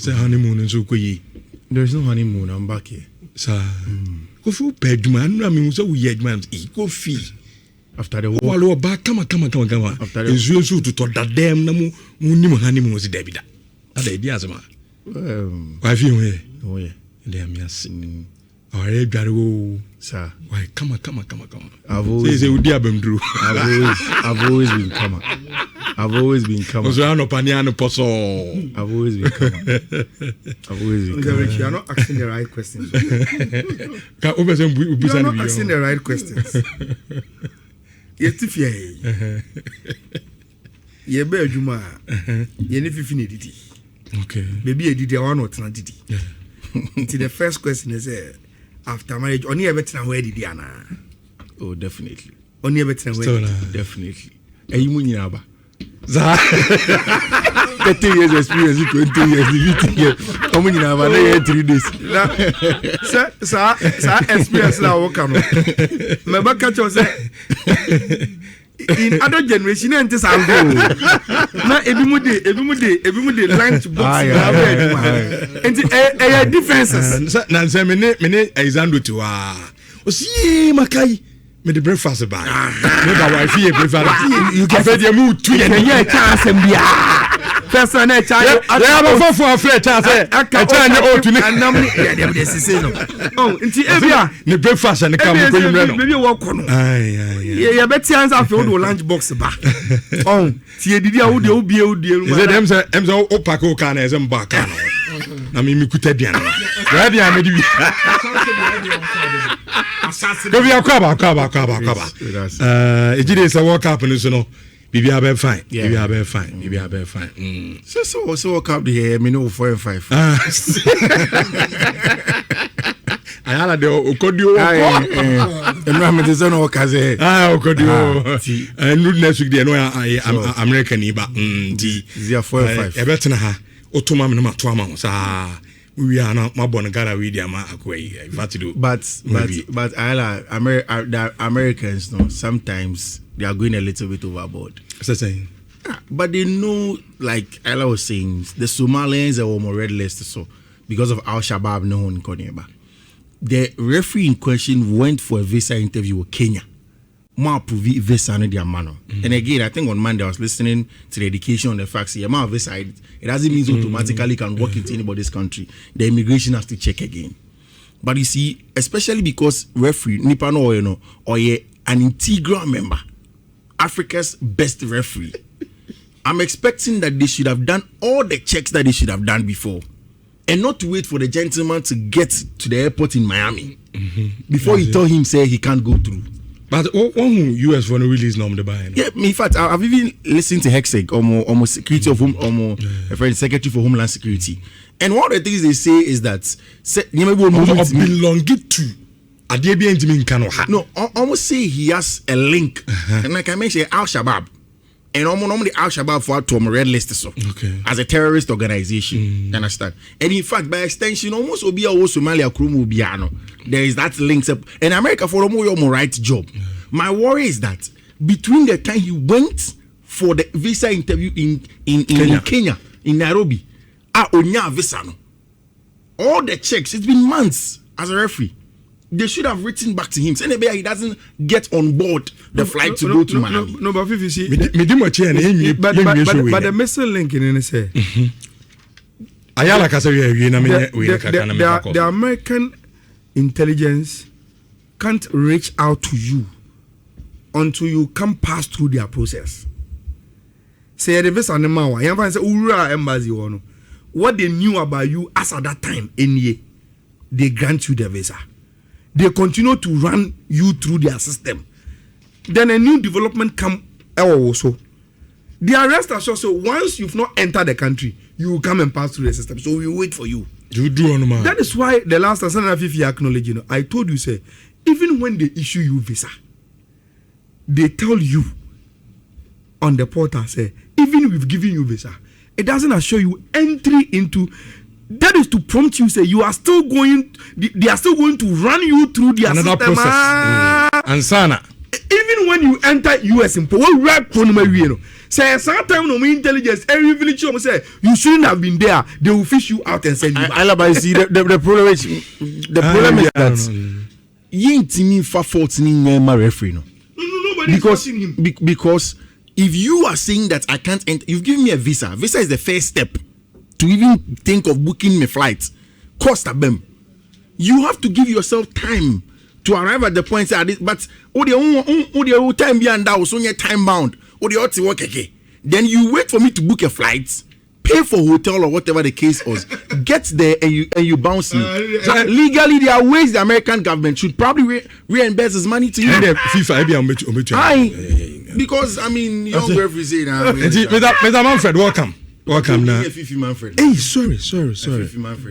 say honeymoon so koyi. There's no honeymoon. I'm back here. Sir. Go for bedman. I mean, so we man. Go fee. After the war. Walo back. Come. After the war. To talk that damn no more honeymoon was David. That idea, man. Why feel here? Oh yeah. They are me asking. Alright, Garo. Sir. Why? Come. I've always been coming. I've always been coming. So I know Paniano Poso. I've always been coming. You are not asking the right questions. You are not asking the right questions. Yes, if you be Juma, you need Fiifi didi. Okay. Maybe a didi or not didi. The first question is after marriage, only ever tell where did Diana? Oh, definitely. Only ever tell where definitely. And you mean 30 years experience, 20 years, 15 years. How many have I 3 days? Sir, experience now. Welcome. My back catch was in other generation and this I'll go. Now every lunch box. And differences. Nancy, mene example to see Makai. Me the breakfast bar. Me the wife here breakfast. You can fed your mood to your chance and be first one I tell I have a for fair chance. I tell you all to me. Oh, into every the breakfast and the camera. Maybe walk on. Yeah, bet chance I filled the lunch box bar. Oh, see, did you do dear? Is it them say Opako can as a back? I mean, me could tell you. Where the I Go via Kaba. It is a walk up and so no. Maybe I be fine. Maybe I be fine. So walk up here. Me know 4 and 5. I had the Okodio. Environment is on Okaze. Okodio. And next week, I'm American. Zia 4 and 5. Everton ha. Otoma me no matwa sa. We are not my born gara we dia ma akwai do. But the Americans no sometimes they are going a little bit overboard. What's saying? But they know, like Ella was saying, the Somalians are on red list so because of Al Shabaab no in Koneba. The referee in question went for a visa interview with Kenya. Visa and their manner. And again, I think on Monday I was listening to the education on the facts. The amount of visa, it doesn't mean automatically can walk into anybody's country. The immigration has to check again. But you see, especially because referee Nipano or an integral member, Africa's best referee, I'm expecting that they should have done all the checks that they should have done before, and not to wait for the gentleman to get to the airport in Miami before he told him say he can't go through. But one US for no release norm the buy. Yeah, in fact, I've even listened to Hexeg, almost Secretary of Home, a friend Secretary for Homeland Security, and one of the things they say is that belong to. No, almost say he has a link, and like I mentioned, Al Shabaab, and normally Al Shabaab for to red list so as a terrorist organization. You understand? And in fact, by extension, almost Obia Somalia Krumu Biano. There is that links up, and America for a right job. My worry is that between the time he went for the visa interview in Kenya, in Nairobi, Onya visa no, all the checks, it's been months as a referee. They should have written back to him saying he doesn't get on board the flight to go to Miami. No, but if you see, but the missing link in any say, the American intelligence can't reach out to you until you come pass through their process. Say the visa animal, you say Ura embassy one. What they knew about you as at that time, they grant you the visa. They continue to run you through their system. Then a new development come also. The arrest assured so once you've not entered the country, you will come and pass through the system. So we wait for you. That is why the last time Fiifi acknowledged, I told you, say, even when they issue you visa, they tell you on the portal, say, even if we've given you visa, it doesn't assure you entry into. That is to prompt you, say you are still going. They are still going to run you through their another system. Process. And sana. Even when you enter US in Say sometimes no intelligence every village say you shouldn't have been there. They will fish you out and send you back. I see the problem is that yintimi fa fault ni my referee no. Nobody is forcing him. Because if you are saying that I can't enter, you've given me a visa. Visa is the first step to even think of booking my flight. Cost a bem. You have to give yourself time to arrive at the point that but the time beyond that was only time bound. Then you wait for me to book a flight, pay for hotel or whatever the case was, get there and you bounce me. So legally, there are ways the American government should probably reimburse his money to you. Because I mean, young referee say Mr. Manfred, welcome now. Fiifi Manfred. Hey, sorry. Fiifi Manfred.